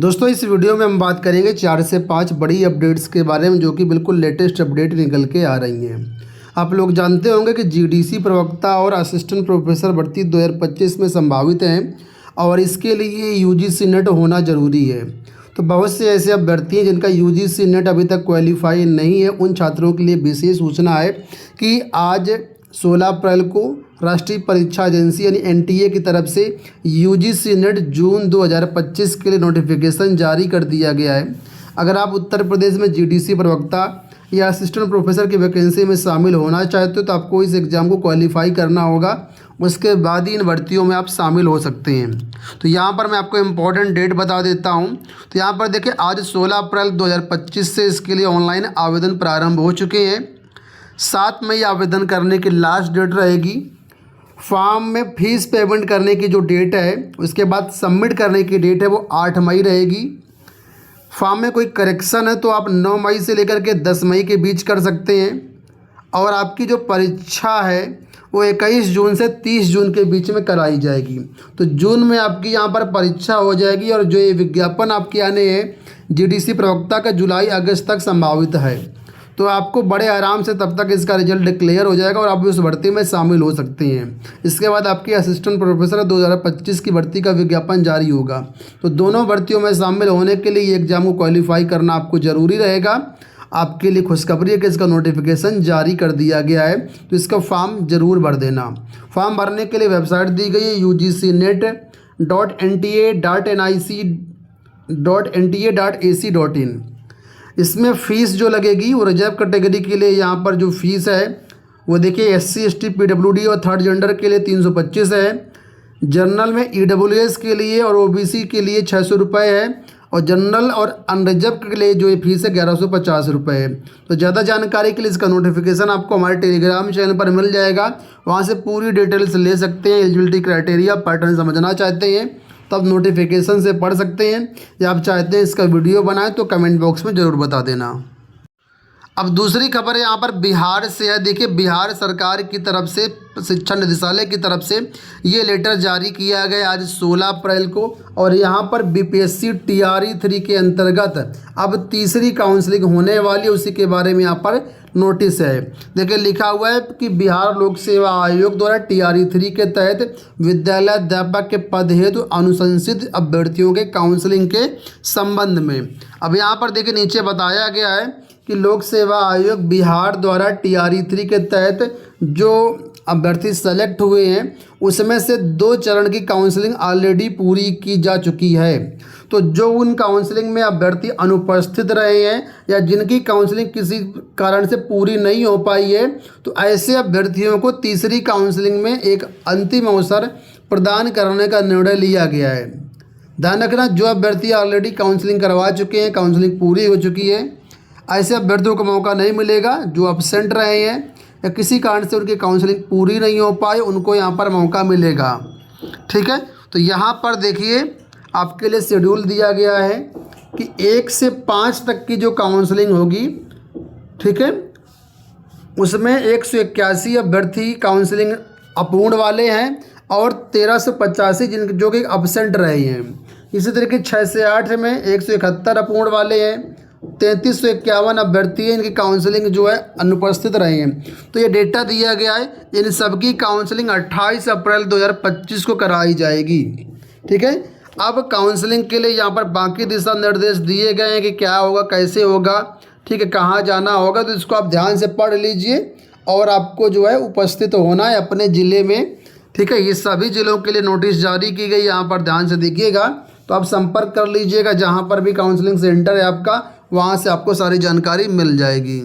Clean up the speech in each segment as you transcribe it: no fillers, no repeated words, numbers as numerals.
दोस्तों इस वीडियो में हम बात करेंगे 4 से 5 बड़ी अपडेट्स के बारे में जो कि बिल्कुल लेटेस्ट अपडेट निकल के आ रही हैं। आप लोग जानते होंगे कि जीडीसी प्रवक्ता और असिस्टेंट प्रोफेसर भर्ती 2025 में संभावित हैं और इसके लिए यूजीसी नेट होना ज़रूरी है। तो बहुत से ऐसे अभ्यर्थी हैं जिनका यूजीसी नेट अभी तक क्वालिफाई नहीं है। उन छात्रों के लिए विशेष सूचना है कि आज 16 अप्रैल को राष्ट्रीय परीक्षा एजेंसी यानी एनटीए की तरफ से यूजीसी नेट जून 2025 के लिए नोटिफिकेशन जारी कर दिया गया है। अगर आप उत्तर प्रदेश में जीडीसी प्रवक्ता या असिस्टेंट प्रोफेसर की वैकेंसी में शामिल होना चाहते हो तो आपको इस एग्ज़ाम को क्वालिफाई करना होगा। उसके बाद ही इन भर्तियों में आप शामिल हो सकते हैं। तो यहाँ पर मैं आपको इम्पॉर्टेंट डेट बता देता हूँ। तो यहाँ पर देखिए आज 16 अप्रैल 2025 से इसके लिए ऑनलाइन आवेदन प्रारंभ हो चुके हैं। 7 मई आवेदन करने की लास्ट डेट रहेगी। फॉर्म में फ़ीस पेमेंट करने की जो डेट है उसके बाद सबमिट करने की डेट है वो 8 मई रहेगी। फॉर्म में कोई करेक्शन है तो आप 9 मई से लेकर के 10 मई के बीच कर सकते हैं। और आपकी जो परीक्षा है वो 21 जून से 30 जून के बीच में कराई जाएगी। तो जून में आपकी यहाँ पर परीक्षा हो जाएगी और जो ये विज्ञापन आपके आने हैं जीडीसी प्रवक्ता का जुलाई अगस्त तक संभावित है। तो आपको बड़े आराम से तब तक इसका रिजल्ट डिक्लेयर हो जाएगा और आप उस भर्ती में शामिल हो सकते हैं। इसके बाद आपकी असिस्टेंट प्रोफेसर 2025 की भर्ती का विज्ञापन जारी होगा। तो दोनों भर्तियों में शामिल होने के लिए ये एग्ज़ाम को क्वालिफाई करना आपको ज़रूरी रहेगा। आपके लिए खुशखबरी है कि इसका नोटिफिकेशन जारी कर दिया गया है। तो इसका फॉर्म ज़रूर भर देना। फॉर्म भरने के लिए वेबसाइट दी गई है ugcnet.nta.nic.ac.in। इसमें फ़ीस जो लगेगी वो रिजर्व कैटेगरी के लिए यहाँ पर जो फ़ीस है वो देखिए SC ST PWD और थर्ड जेंडर के लिए 325 है। जनरल में EWS के लिए और OBC के लिए 600 रुपये है और जनरल और अनरिजर्व के लिए जो ये फीस है 1150 रुपये है। तो ज़्यादा जानकारी के लिए इसका नोटिफिकेशन आपको हमारे टेलीग्राम चैनल पर मिल जाएगा। वहाँ से पूरी डिटेल्स ले सकते हैं। एलिजिबिलिटी क्राइटेरिया पैटर्न समझना चाहते हैं तब नोटिफिकेशन से पढ़ सकते हैं, या आप चाहते हैं इसका वीडियो बनाएं तो कमेंट बॉक्स में ज़रूर बता देना। अब दूसरी खबर यहाँ पर बिहार से है। देखिए बिहार सरकार की तरफ से शिक्षा निदेशालय की तरफ से ये लेटर जारी किया गया आज 16 अप्रैल को और यहाँ पर बीपीएससी TRE 3 के अंतर्गत अब तीसरी काउंसलिंग होने वाली है। उसी के बारे में यहाँ पर नोटिस है। देखिए लिखा हुआ है कि बिहार लोक सेवा आयोग द्वारा TRE 3 के तहत विद्यालय अध्यापक के पद हेतु अनुशंसित अभ्यर्थियों के काउंसलिंग के संबंध में अब यहाँ पर देखिए नीचे बताया गया है कि लोक सेवा आयोग बिहार द्वारा TRE 3 के तहत जो अभ्यर्थी सेलेक्ट हुए हैं उसमें से 2 चरण की काउंसलिंग ऑलरेडी पूरी की जा चुकी है। तो जो उन काउंसलिंग में अभ्यर्थी अनुपस्थित रहे हैं या जिनकी काउंसलिंग किसी कारण से पूरी नहीं हो पाई है तो ऐसे अभ्यर्थियों को तीसरी काउंसलिंग में एक अंतिम अवसर प्रदान करने का निर्णय लिया गया है। ध्यान रखना, जो अभ्यर्थी ऑलरेडी काउंसलिंग करवा चुके हैं, काउंसलिंग पूरी हो चुकी है, ऐसे अभ्यर्थियों को मौका नहीं मिलेगा। जो एब्सेंट रहे हैं या किसी कारण से उनकी काउंसलिंग पूरी नहीं हो पाई उनको यहाँ पर मौका मिलेगा। ठीक है, तो यहाँ पर देखिए आपके लिए शेड्यूल दिया गया है कि 1 से 5 तक की जो काउंसलिंग होगी, ठीक है, उसमें 181 अभ्यर्थी काउंसलिंग अपूर्ण वाले हैं और 1385 जो कि एब्सेंट रहे हैं। इसी तरीके 6 से 8 में 171 अपूर्ण वाले हैं, 3351 अभ्यर्थी हैं इनकी काउंसलिंग जो है अनुपस्थित रहे हैं। तो ये डेटा दिया गया है। इन सबकी काउंसलिंग 28 अप्रैल 2025 को कराई जाएगी। ठीक है, अब काउंसलिंग के लिए यहाँ पर बाकी दिशा निर्देश दिए गए हैं कि क्या होगा, कैसे होगा, ठीक है, कहाँ जाना होगा। तो इसको आप ध्यान से पढ़ लीजिए और आपको जो है उपस्थित होना है अपने ज़िले में। ठीक है, ये सभी ज़िलों के लिए नोटिस जारी की गई, यहाँ पर ध्यान से देखिएगा। तो आप संपर्क कर लीजिएगा जहाँ पर भी काउंसलिंग सेंटर है आपका, वहाँ से आपको सारी जानकारी मिल जाएगी।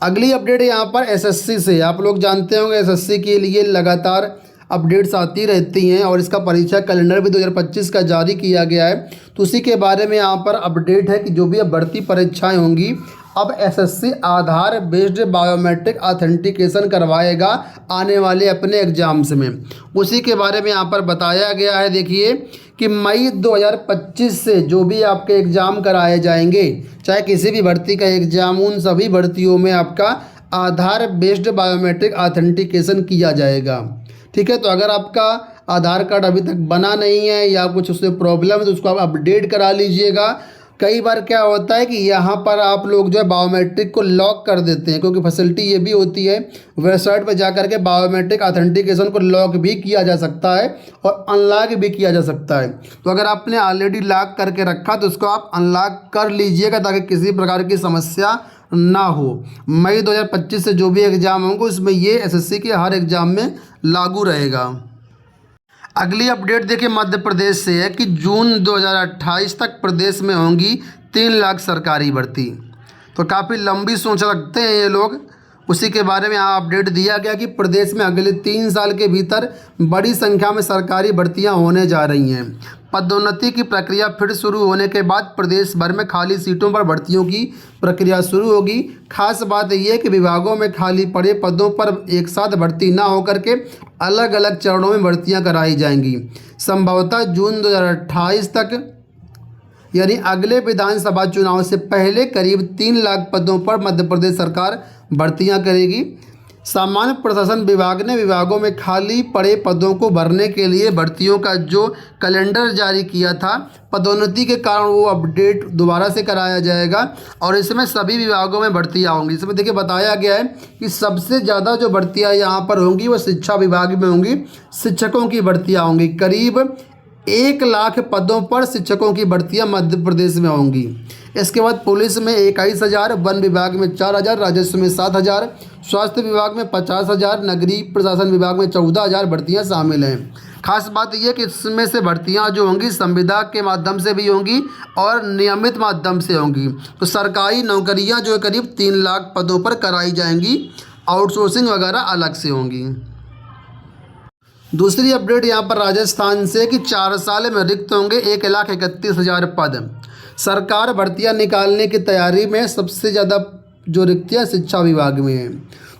अगली अपडेट यहाँ पर एसएससी से। आप लोग जानते होंगे एसएससी के लिए लगातार अपडेट्स आती रहती हैं और इसका परीक्षा कैलेंडर भी 2025 का जारी किया गया है। तो उसी के बारे में यहाँ पर अपडेट है कि जो भी अब भर्ती परीक्षाएँ होंगी अब एसएससी आधार बेस्ड बायोमेट्रिक ऑथेंटिकेशन करवाएगा आने वाले अपने एग्ज़ाम्स में। उसी के बारे में यहाँ पर बताया गया है। देखिए कि मई 2025 से जो भी आपके एग्ज़ाम कराए जाएंगे, चाहे किसी भी भर्ती का एग्ज़ाम, उन सभी भर्तियों में आपका आधार बेस्ड बायोमेट्रिक ऑथेंटिकेशन किया जाएगा। ठीक है, तो अगर आपका आधार कार्ड अभी तक बना नहीं है या कुछ उसमें प्रॉब्लम है तो उसको आप अपडेट करा लीजिएगा। कई बार क्या होता है कि यहाँ पर आप लोग जो है बायोमेट्रिक को लॉक कर देते हैं, क्योंकि फैसिलिटी ये भी होती है वेबसाइट पर जा कर के बायोमेट्रिक ऑथेंटिकेशन को लॉक भी किया जा सकता है और अनलॉक भी किया जा सकता है। तो अगर आपने ऑलरेडी लॉक करके रखा तो उसको आप अनलॉक कर लीजिएगा ताकि किसी प्रकार की समस्या ना हो। मई 2025 से जो भी एग्ज़ाम होंगे उसमें ये एसएससी के हर एग्ज़ाम में लागू रहेगा। अगली अपडेट देखिए मध्य प्रदेश से है कि जून 2028 तक प्रदेश में होंगी 3 लाख सरकारी भर्ती। तो काफ़ी लंबी सोच रखते हैं ये लोग। उसी के बारे में यहाँ अपडेट दिया गया कि प्रदेश में अगले 3 साल के भीतर बड़ी संख्या में सरकारी भर्तियां होने जा रही हैं। पदोन्नति की प्रक्रिया फिर शुरू होने के बाद प्रदेश भर में खाली सीटों पर भर्तियों की प्रक्रिया शुरू होगी। खास बात यह है कि विभागों में खाली पड़े पदों पर एक साथ भर्ती ना होकर के अलग अलग चरणों में भर्तियां कराई जाएंगी। संभवतः जून 2028 तक यानी अगले विधानसभा चुनाव से पहले करीब 3 लाख पदों पर मध्य प्रदेश सरकार भर्तियां करेगी। सामान्य प्रशासन विभाग ने विभागों में खाली पड़े पदों को भरने के लिए भर्तियों का जो कैलेंडर जारी किया था, पदोन्नति के कारण वो अपडेट दोबारा से कराया जाएगा और इसमें सभी विभागों में भर्तियां होंगी। इसमें देखिए बताया गया है कि सबसे ज़्यादा जो भर्तियां यहाँ पर होंगी वो शिक्षा विभाग में होंगी। शिक्षकों की भर्तियाँ होंगी, करीब 1 लाख पदों पर शिक्षकों की भर्तियां मध्य प्रदेश में होंगी। इसके बाद पुलिस में 21,000, वन विभाग में 4,000, राजस्व में 7,000, स्वास्थ्य विभाग में 50,000, नगरीय प्रशासन विभाग में 14,000 भर्तियां शामिल हैं। खास बात यह कि इसमें से भर्तियां जो होंगी संविदा के माध्यम से भी होंगी और नियमित माध्यम से होंगी। तो सरकारी नौकरियां जो है करीब 3 लाख पदों पर कराई जाएंगी, आउटसोर्सिंग वगैरह अलग से होंगी। दूसरी अपडेट यहाँ पर राजस्थान से कि 4 साल में रिक्त होंगे 1,31,000 पद। सरकार भर्तियाँ निकालने की तैयारी में, सबसे ज़्यादा जो रिक्तियाँ शिक्षा विभाग में हैं।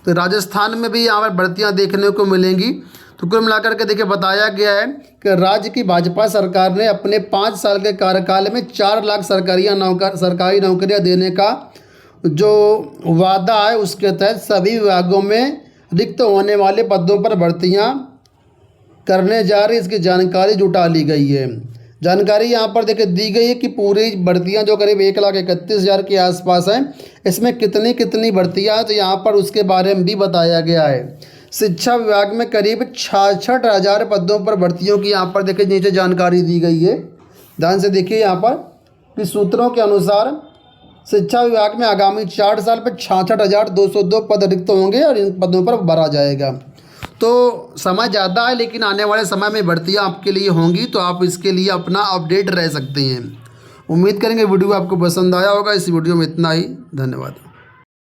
तो राजस्थान में भी यहाँ पर भर्तियाँ देखने को मिलेंगी। तो कुल मिलाकर के देखिए बताया गया है कि राज्य की भाजपा सरकार ने अपने 5 साल के कार्यकाल में 4 लाख सरकारी नौकरियाँ देने का जो वादा है उसके तहत सभी विभागों में रिक्त होने वाले पदों पर भर्तियाँ करने जा रही, इसकी जानकारी जुटा ली गई है। जानकारी यहाँ पर देखिए दी गई है कि पूरी भर्तियाँ जो करीब 1,31,000 के आसपास हैं, इसमें कितनी भर्तियाँ हैं तो यहाँ पर उसके बारे में भी बताया गया है। शिक्षा विभाग में करीब 66,000 पदों पर भर्तियों की यहाँ पर देखिए नीचे जानकारी दी गई है। ध्यान से देखिए यहाँ पर कि सूत्रों के अनुसार शिक्षा विभाग में आगामी 4 साल पर 66,202 पद रिक्त होंगे और इन पदों पर भरा जाएगा। तो समय ज़्यादा है लेकिन आने वाले समय में भर्तियाँ आपके लिए होंगी, तो आप इसके लिए अपना अपडेट रह सकते हैं। उम्मीद करेंगे वीडियो आपको पसंद आया होगा। इस वीडियो में इतना ही, धन्यवाद।